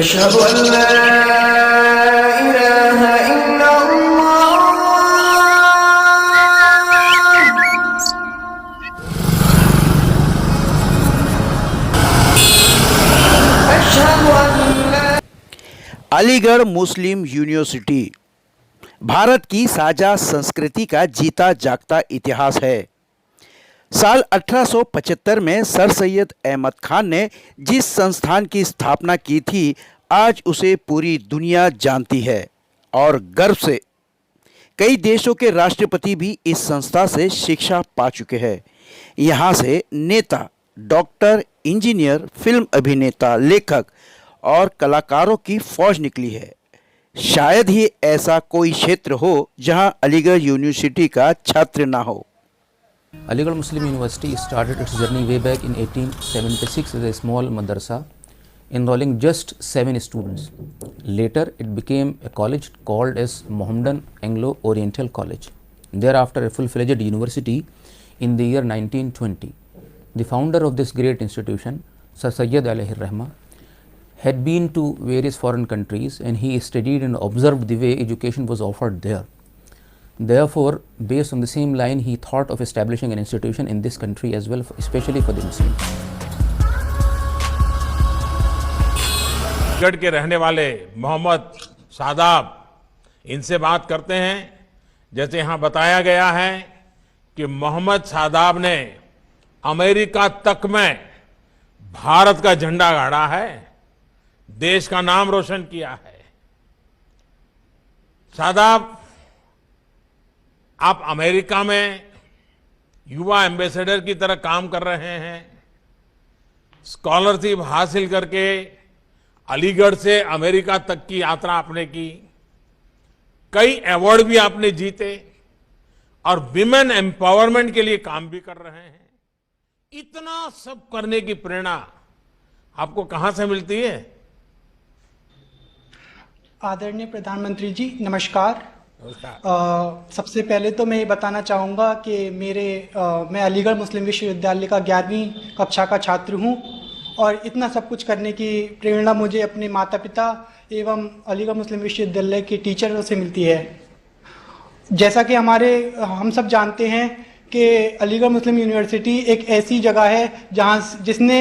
अशहदु अल्ला इलाहा इल्लल्लाह अशहदु अल्ला। अलीगढ़ मुस्लिम यूनिवर्सिटी भारत की साझा संस्कृति का जीता जागता इतिहास है। साल 1875 में सर सैयद अहमद खान ने जिस संस्थान की स्थापना की थी, आज उसे पूरी दुनिया जानती है और गर्व से कई देशों के राष्ट्रपति भी इस संस्था से शिक्षा पा चुके हैं। यहाँ से नेता, डॉक्टर, इंजीनियर, फिल्म अभिनेता, लेखक और कलाकारों की फौज निकली है। शायद ही ऐसा कोई क्षेत्र हो जहां अलीगढ़ यूनिवर्सिटी का छात्र ना हो। Aligarh Muslim University started its journey way back in 1876 as a small madrasa, enrolling just 7 students. Later, it became a college called as Mohammedan Anglo-Oriental College. Thereafter, a full-fledged university in the year 1920. The founder of this great institution, Sir Syed Alayhi Rahma, had been to various foreign countries and he studied and observed the way education was offered there. Therefore, based on the same line, he thought of establishing an institution in this country as well, especially for the Muslims. Aligarh के रहने वाले मोहम्मद शादाब, इनसे बात करते हैं। जैसे यहाँ बताया गया है कि मोहम्मद शादाब ने अमेरिका तक में भारत का झंडा गाड़ा है, देश का नाम रोशन किया है। शादाब, आप अमेरिका में युवा एम्बेसडर की तरह काम कर रहे हैं। स्कॉलरशिप हासिल करके अलीगढ़ से अमेरिका तक की यात्रा आपने की, कई अवार्ड भी आपने जीते और विमेन एम्पावरमेंट के लिए काम भी कर रहे हैं। इतना सब करने की प्रेरणा आपको कहां से मिलती है? आदरणीय प्रधानमंत्री जी, नमस्कार। सबसे पहले तो मैं ये बताना चाहूँगा कि मैं अलीगढ़ मुस्लिम विश्वविद्यालय का 11वीं कक्षा का छात्र हूँ और इतना सब कुछ करने की प्रेरणा मुझे अपने माता पिता एवं अलीगढ़ मुस्लिम विश्वविद्यालय के टीचरों से मिलती है। जैसा कि हम सब जानते हैं कि अलीगढ़ मुस्लिम यूनिवर्सिटी एक ऐसी जगह है जिसने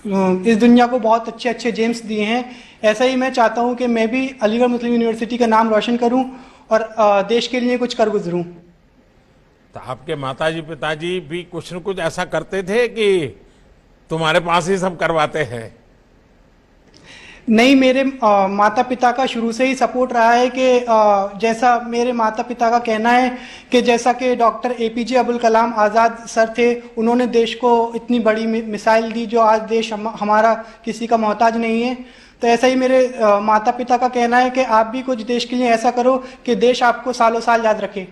इस दुनिया को बहुत अच्छे अच्छे जेम्स दिए हैं। ऐसा ही मैं चाहता हूँ कि मैं भी अलीगढ़ मुस्लिम यूनिवर्सिटी का नाम रोशन करूँ और देश के लिए कुछ कर गुजरूं। तो आपके माताजी पिताजी भी कुछ न कुछ ऐसा करते थे कि तुम्हारे पास ही सब करवाते हैं? नहीं, मेरे माता पिता का शुरू से ही सपोर्ट रहा है कि जैसा मेरे माता पिता का कहना है कि जैसा कि doctor APJ Abdul Kalam Azad sir थे, उन्होंने देश को इतनी बड़ी मिसाइल दी जो आज देश हमारा किसी का मोहताज नहीं है। तो ऐसा ही मेरे माता पिता का कहना है कि आप भी कुछ देश के लिए ऐसा करो कि देश आपको सालों साल याद रखे।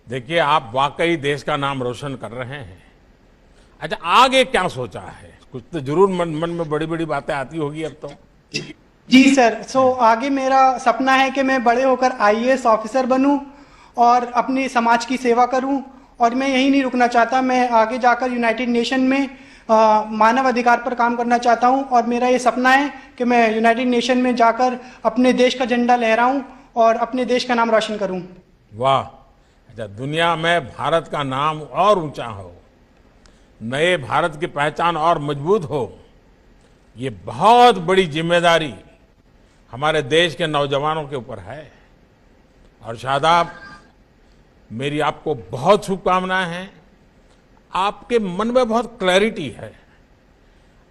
देखिए, आप वाकई देश का नाम रोशन कर रहे हैं। अच्छा, आगे क्या सोचा है? कुछ तो जरूर मन में बड़ी बड़ी बातें आती होगी अब तो। जी सर, आगे मेरा सपना है कि मैं बड़े होकर IAS ऑफिसर बनूं और अपनी समाज की सेवा करूं। और मैं यही नहीं रुकना चाहता, मैं आगे जाकर यूनाइटेड नेशन में मानव अधिकार पर काम करना चाहता हूं और मेरा ये सपना है कि मैं यूनाइटेड नेशन में जाकर अपने देश का झंडा लहराऊं और अपने देश का नाम रोशन करूं। वाह! अच्छा, दुनिया में भारत का नाम और ऊंचा हो, नए भारत की पहचान और मजबूत हो, ये बहुत बड़ी जिम्मेदारी हमारे देश के नौजवानों के ऊपर है। और शादाब, मेरी आपको बहुत शुभकामनाएं हैं। आपके मन में बहुत क्लैरिटी है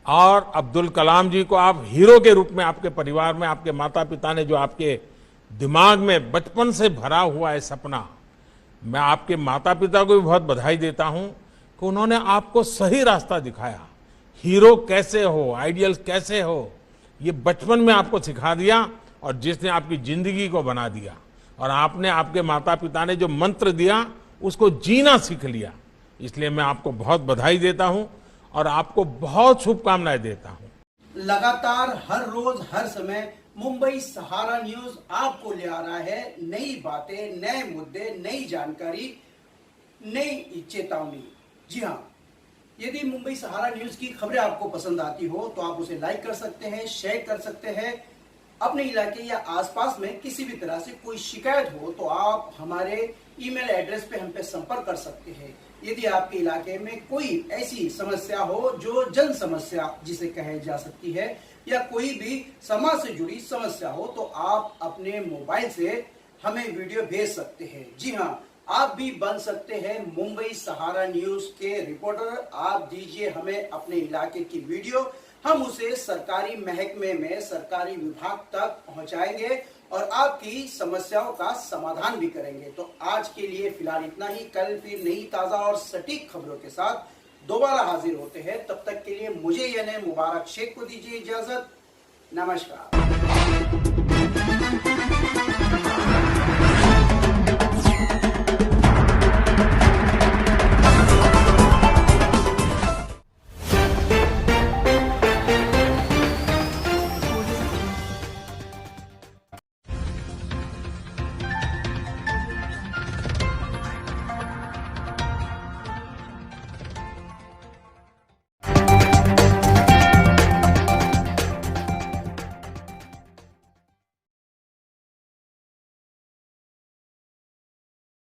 और अब्दुल कलाम जी को आप हीरो के रूप में आपके परिवार में आपके माता पिता ने जो आपके दिमाग में बचपन से भरा हुआ है सपना, मैं आपके माता पिता को भी बहुत बधाई देता हूं कि उन्होंने आपको सही रास्ता दिखाया। हीरो कैसे हो, आइडियल कैसे हो, ये बचपन में आपको सिखा दिया और जिसने आपकी जिंदगी को बना दिया। और आपने, आपके माता पिता ने जो मंत्र दिया उसको जीना सीख लिया। इसलिए मैं आपको बहुत बधाई देता हूं और आपको बहुत शुभकामनाएं देता हूं। लगातार हर रोज हर समय मुंबई सहारा न्यूज आपको ले आ रहा है नई बातें, नए मुद्दे, नई जानकारी, नई चेतावनी। जी हाँ, यदि मुंबई सहारा न्यूज की खबरें आपको पसंद आती हो तो आप उसे लाइक कर सकते हैं, शेयर कर सकते हैं अपने इलाके या आसपास में किसी भी तरह से कोई शिकायत हो तो आप हमारे ईमेल एड्रेस पे हम पे संपर्क कर सकते हैं। यदि आपके इलाके में कोई ऐसी समस्या हो जो जन समस्या जिसे कहे जा सकती है या कोई भी समाज से जुड़ी समस्या हो तो आप अपने मोबाइल से हमें वीडियो भेज सकते हैं। जी हाँ, आप भी बन सकते हैं मुंबई सहारा न्यूज के रिपोर्टर। आप दीजिए हमें अपने इलाके की वीडियो, हम उसे सरकारी महकमे में सरकारी विभाग तक पहुंचाएंगे और आपकी समस्याओं का समाधान भी करेंगे। तो आज के लिए फिलहाल इतना ही। कल फिर नई ताजा और सटीक खबरों के साथ दोबारा हाजिर होते हैं। तब तक के लिए मुझे यानी मुबारक शेख को दीजिए इजाजत। नमस्कार।